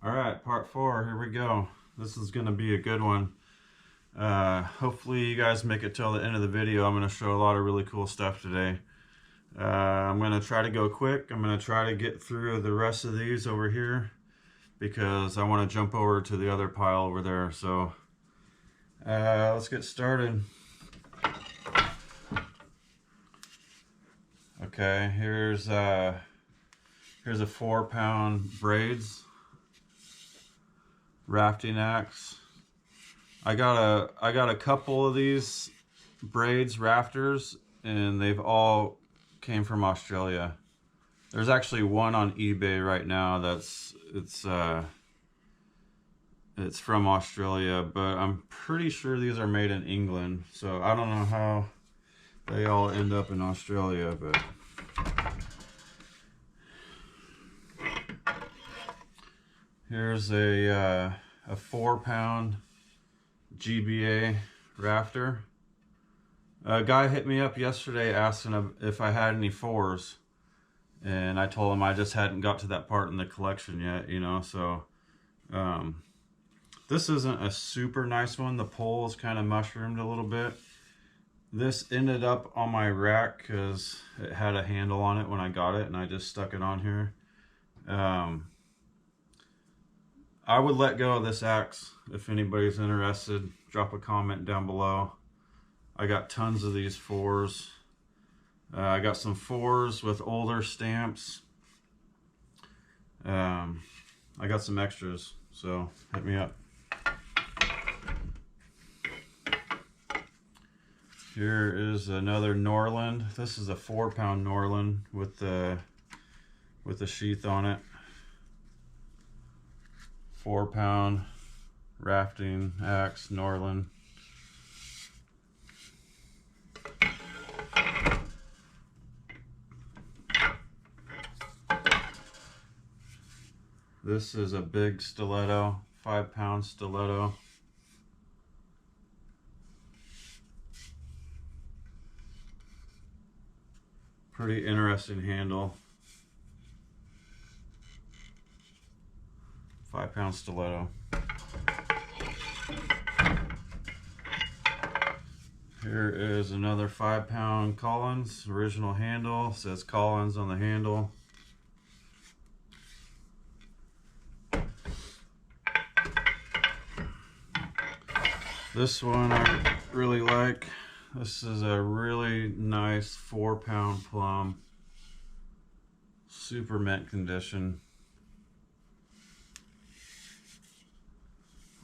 All right, part 4, here we go. This is gonna be a good one. Hopefully you guys make it till the end of the video. I'm gonna show a lot of really cool stuff today. I'm gonna try to go quick. I'm gonna try to get through the rest of these over here because I wanna jump over to the other pile over there. So let's get started. Okay, here's a 4-pound braids rafting axe. I got a couple of these braids rafters, and they've all came from Australia. There's actually one on eBay right now it's from Australia, but I'm pretty sure these are made in England. So I don't know how they all end up in Australia, but here's a 4-pound GBA rafter. A guy hit me up yesterday asking if I had any 4s, and I told him I just hadn't got to that part in the collection yet, you know. So this isn't a super nice one. The pole is kind of mushroomed a little bit. This ended up on my rack because it had a handle on it when I got it, and I just stuck it on here. I would let go of this axe if anybody's interested. Drop a comment down below. I got tons of these 4s. I got some 4s with older stamps. I got some extras, so hit me up. Here is another Norland. This is a 4-pound Norland with the sheath on it. 4-pound rafting axe Norland. This is a big stiletto, 5-pound stiletto. Pretty interesting handle. 5-pound stiletto. Here is another 5-pound Collins, original handle. It says Collins on the handle. This one I really like. This is a really nice 4-pound plum. Super mint condition.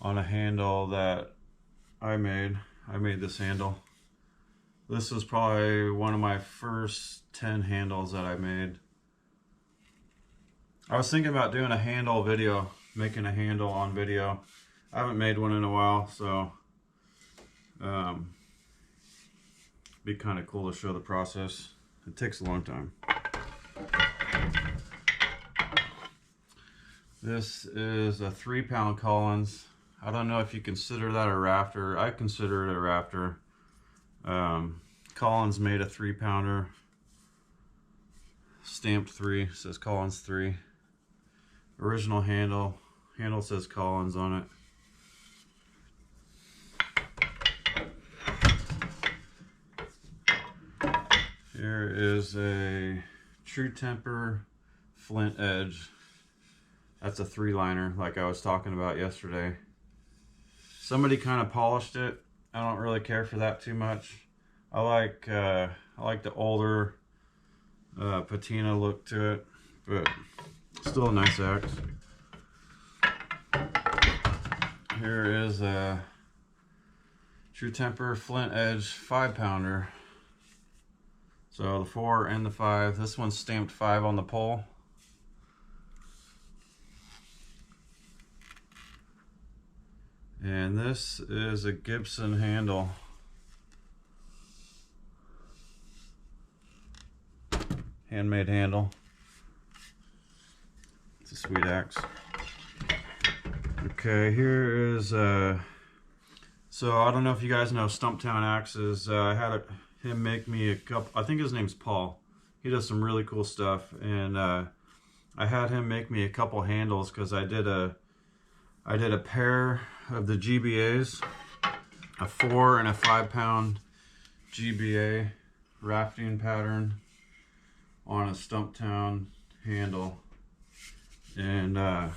On a handle that I made. I made this handle. This was probably one of my first 10 handles that I made. I was thinking about doing a handle video, making a handle on video. I haven't made one in a while, so be kind of cool to show the process. It takes a long time. This is a 3-pound Collins. I don't know if you consider that a rafter. I consider it a rafter. Collins made a 3-pounder. Stamped 3, it says Collins 3. Original handle. Handle says Collins on it. Here is a True Temper flint edge. That's a 3-liner like I was talking about yesterday. Somebody kind of polished it. I don't really care for that too much. I like the older patina look to it, but still a nice axe. Here is a True Temper flint edge 5-pounder. So the 4 and the 5. This one's stamped 5 on the pole. And this is a Gibson handle. Handmade handle. It's a sweet axe. Okay, here is so I don't know if you guys know Stumptown Axes. I had him make me a couple. I think his name's Paul. He does some really cool stuff, and I had him make me a couple handles because I did a I did a pair of the GBAs, a 4 and a 5 pound GBA rafting pattern on a Stumptown handle, and I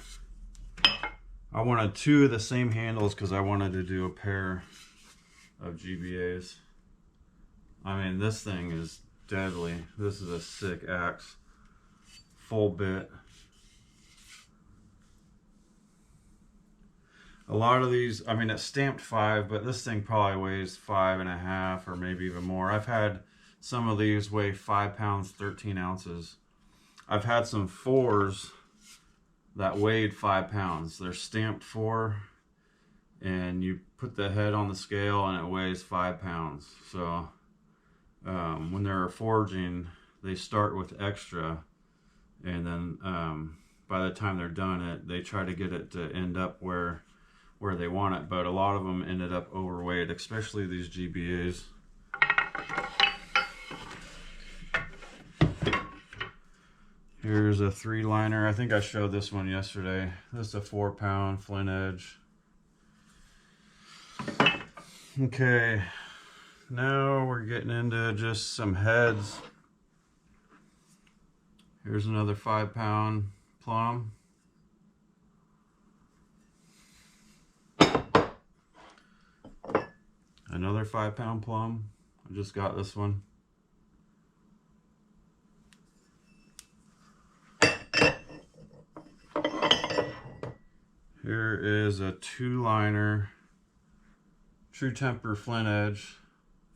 wanted 2 of the same handles because I wanted to do a pair of GBAs. I mean, this thing is deadly. This is a sick axe, full bit. A lot of these, I mean, it's stamped 5, but this thing probably weighs 5.5 or maybe even more. I've had some of these weigh 5 pounds, 13 ounces. I've had some 4s that weighed 5 pounds. They're stamped 4, and you put the head on the scale and it weighs 5 pounds. So when they're forging, they start with extra, and then by the time they're done, they try to get it to end up where they want it, but a lot of them ended up overweight, especially these GBAs. Here's a 3 liner. I think I showed this one yesterday. This is a 4 pound flint edge. Okay, now we're getting into just some heads. Here's another 5 pound plum. Another 5 pound plum. I just got this one. Here is a 2 liner True Temper flint edge,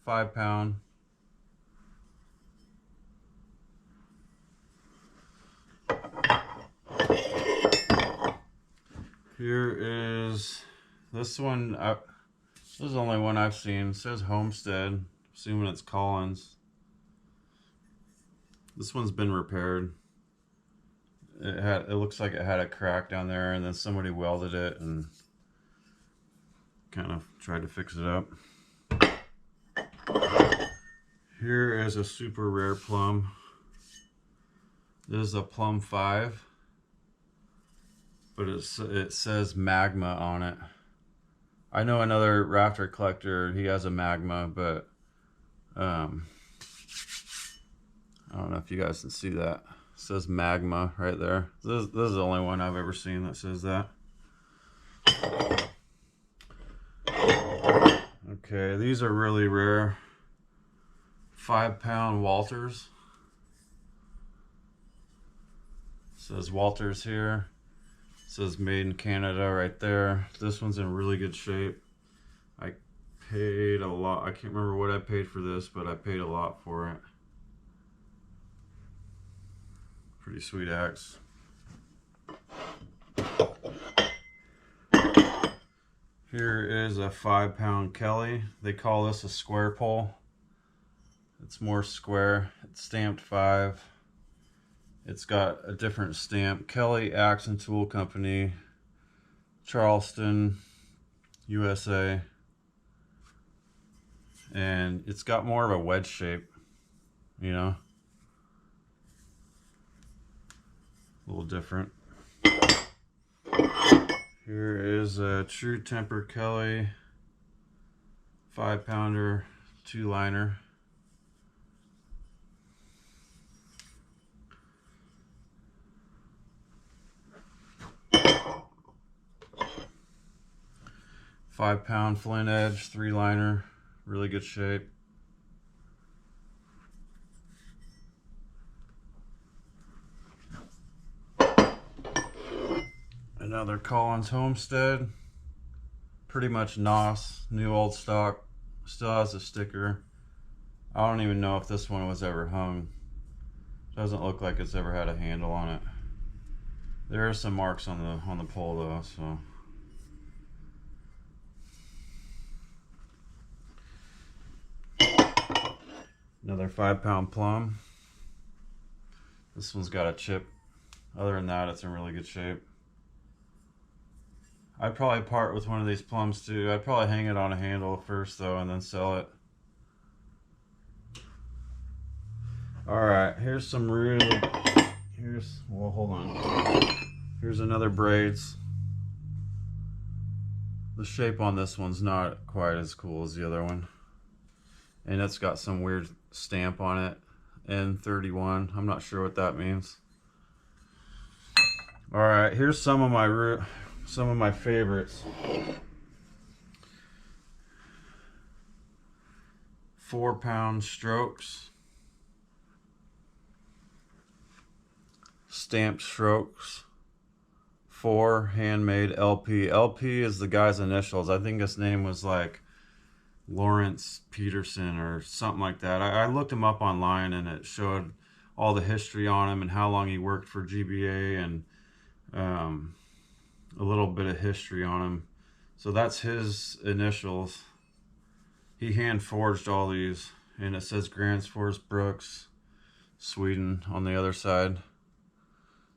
5 pound. Here is this one. This is the only one I've seen. It says Homestead, assuming it's Collins. This one's been repaired. It looks like it had a crack down there, and then somebody welded it and kind of tried to fix it up. Here is a super rare plum. This is a plum 5, but it says magma on it. I know another rafter collector, he has a magma, but I don't know if you guys can see that. It says magma right there. This is the only one I've ever seen that says that. Okay, these are really rare. 5 pound Walters. It says Walters here. It says made in Canada right there. This one's in really good shape. I paid a lot. I can't remember what I paid for this, but I paid a lot for it. Pretty sweet axe. Here is a 5 pound Kelly. They call this a square pole. It's more square. It's stamped 5. It's got a different stamp. Kelly Axe and Tool Company, Charleston, USA. And it's got more of a wedge shape, you know? A little different. Here is a True Temper Kelly 5 pounder 2 liner. £5 flint edge 3 liner, really good shape. Another Collins Homestead, pretty much NOS, new old stock, still has a sticker. I don't even know if this one was ever hung. Doesn't look like it's ever had a handle on it. There are some marks on the pole though, so. Another 5 pound plum. This one's got a chip. Other than that, it's in really good shape. I'd probably part with one of these plums too. I'd probably hang it on a handle first though and then sell it. Alright, here's some really, well hold on. Here's another braids. The shape on this one's not quite as cool as the other one. And it's got some weird stamp on it. N31. I'm not sure what that means. All right, here's some of my favorites. 4-pound strokes. Stamped strokes. 4 handmade LP. LP is the guy's initials. I think his name was like Lawrence Peterson or something like that. I looked him up online and it showed all the history on him and how long he worked for GBA and a little bit of history on him. So that's his initials. He hand forged all these, and it says Gränsfors Brooks, Sweden on the other side.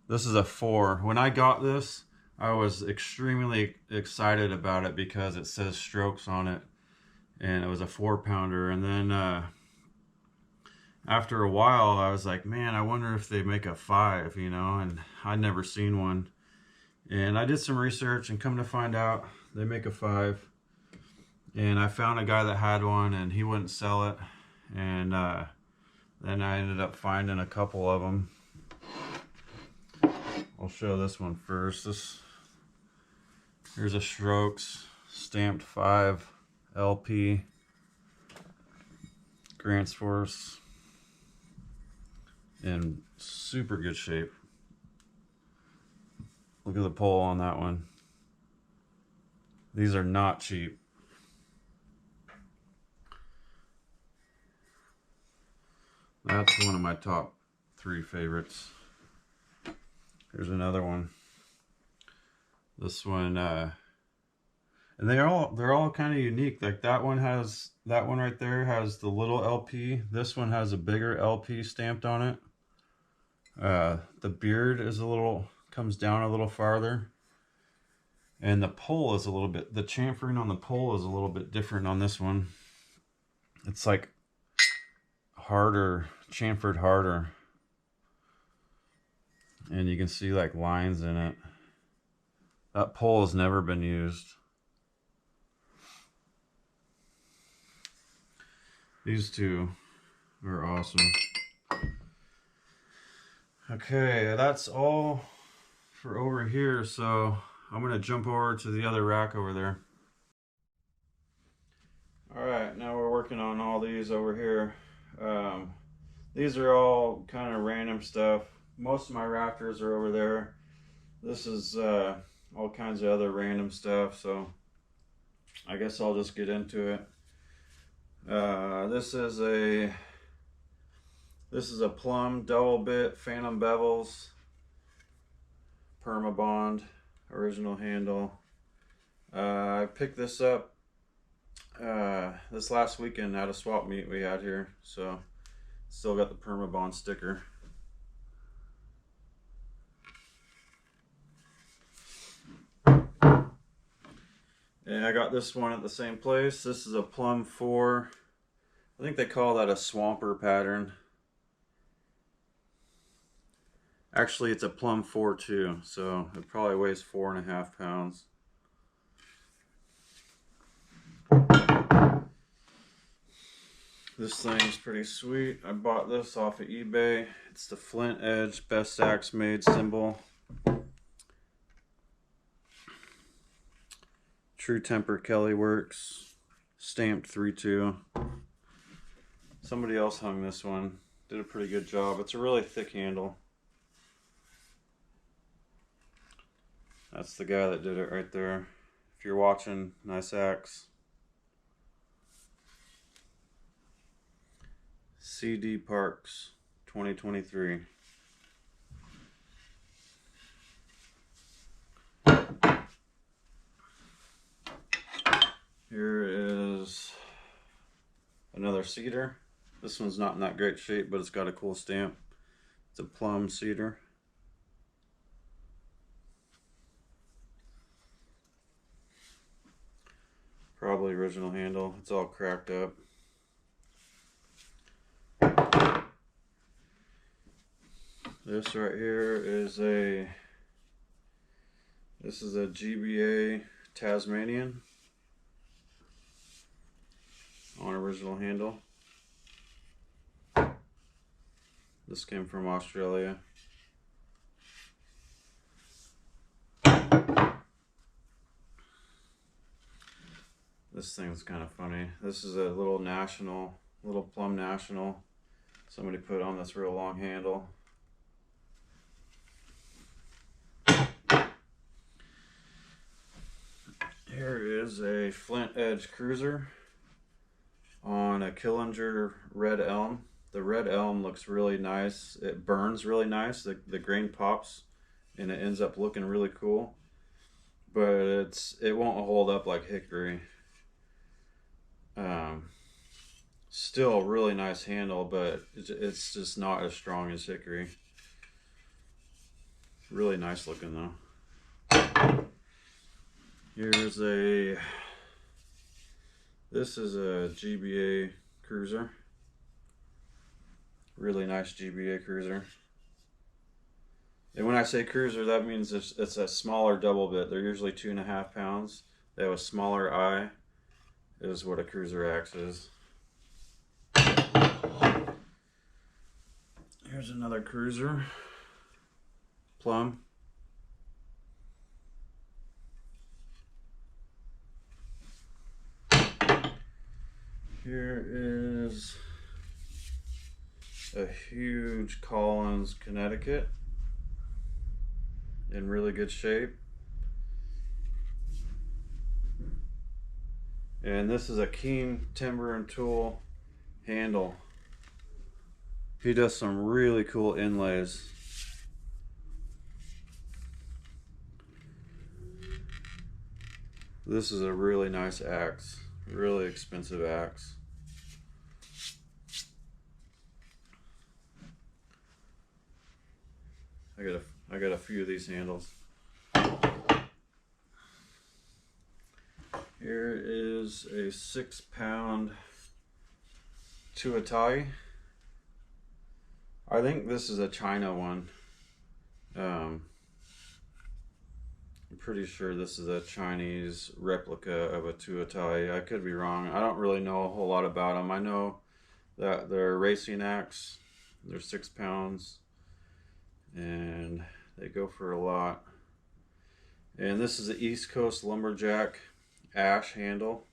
This is a 4. When I got this, I was extremely excited about it because it says strokes on it, and it was a 4-pounder. And then after a while, I was like, man, I wonder if they make a 5, you know, and I'd never seen one. And I did some research, and come to find out, they make a 5. And I found a guy that had one, and he wouldn't sell it. And then I ended up finding a couple of them. I'll show this one first. Here's a Strokes stamped 5 LP Gränsfors in super good shape. Look at the pole on that one. These are not cheap. That's one of my top 3 favorites. Here's another one. This one, and they're all kind of unique. Like that one right there has the little LP. This one has a bigger LP stamped on it. The beard is comes down a little farther, and the pole is the chamfering on the pole is a little bit different on this one. It's like harder, chamfered harder. And you can see like lines in it. That pole has never been used. These two are awesome. Okay, that's all for over here. So I'm gonna jump over to the other rack over there. All right, now we're working on all these over here. These are all kind of random stuff. Most of my rafters are over there. This is all kinds of other random stuff, so I guess I'll just get into it. This is a Plum double bit Phantom Bevels Permabond original handle. I picked this up this last weekend at a swap meet we had here, so still got the Permabond sticker. And I got this one at the same place. This is a Plum 4. I think they call that a Swamper pattern. Actually, it's a Plum 4 too, so it probably weighs 4.5 pounds. This thing's pretty sweet. I bought this off of eBay. It's the Flint Edge Best Axe Made symbol. True Temper Kelly Works, stamped 3/2. Somebody else hung this one, did a pretty good job. It's a really thick handle. That's the guy that did it right there. If you're watching, nice axe. CD Parks 2023. Here is another cedar. This one's not in that great shape, but it's got a cool stamp. It's a plum cedar. Probably original handle. It's all cracked up. This right here is a GBA Tasmanian on original handle. This came from Australia. This thing's kind of funny. This is a little Plum National. Somebody put on this real long handle. Here is a Flint Edge cruiser on a Killinger red elm. The red elm looks really nice. It burns really nice. The grain pops and it ends up looking really cool. But it won't hold up like hickory. Still a really nice handle, but it's just not as strong as hickory. Really nice looking though. Here's this is a GBA cruiser. Really nice GBA cruiser. And when I say cruiser, that means it's a smaller double bit. They're usually 2.5 pounds. They have a smaller eye, is what a cruiser axe is. Here's another cruiser, Plum. Here is a huge Collins, Connecticut, in really good shape. And this is a Keen Timber and Tool handle. He does some really cool inlays. This is a really nice axe, really expensive axe. I got a few of these handles. Here is a 6-pound Tuatai. I think this is a China one. I'm pretty sure this is a Chinese replica of a Tuatai. I could be wrong. I don't really know a whole lot about them. I know that they're a racing axe. They're 6 pounds. And they go for a lot. And this is the East Coast Lumberjack ash handle.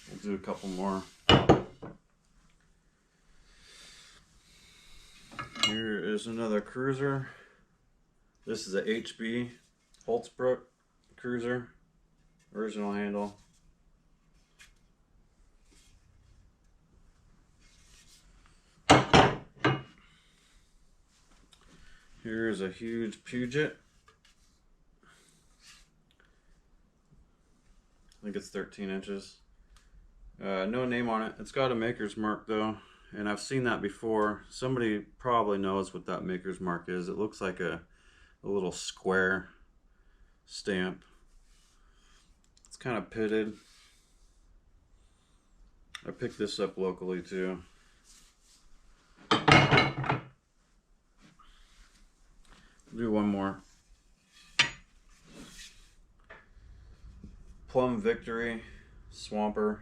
We'll do a couple more. Here is another cruiser. This is a HB Holtzbrook cruiser, original handle. Here is a huge Puget. I think it's 13 inches. No name on it. It's got a maker's mark though, and I've seen that before. Somebody probably knows what that maker's mark is. It looks like a little square stamp. It's kind of pitted. I picked this up locally too. Do one more. Plum Victory Swamper.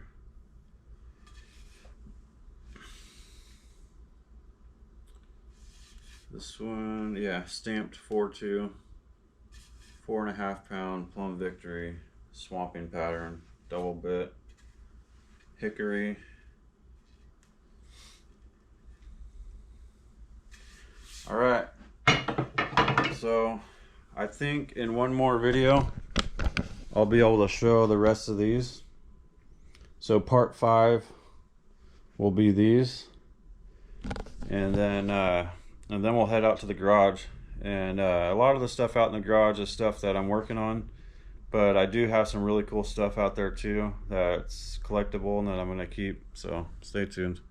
This one, yeah, stamped 4.2, 4.5 pound Plum Victory swamping pattern, double bit, hickory. All right. So I think in one more video I'll be able to show the rest of these. So part 5 will be these, and then we'll head out to the garage. And a lot of the stuff out in the garage is stuff that I'm working on, but I do have some really cool stuff out there too that's collectible and that I'm gonna keep, so stay tuned.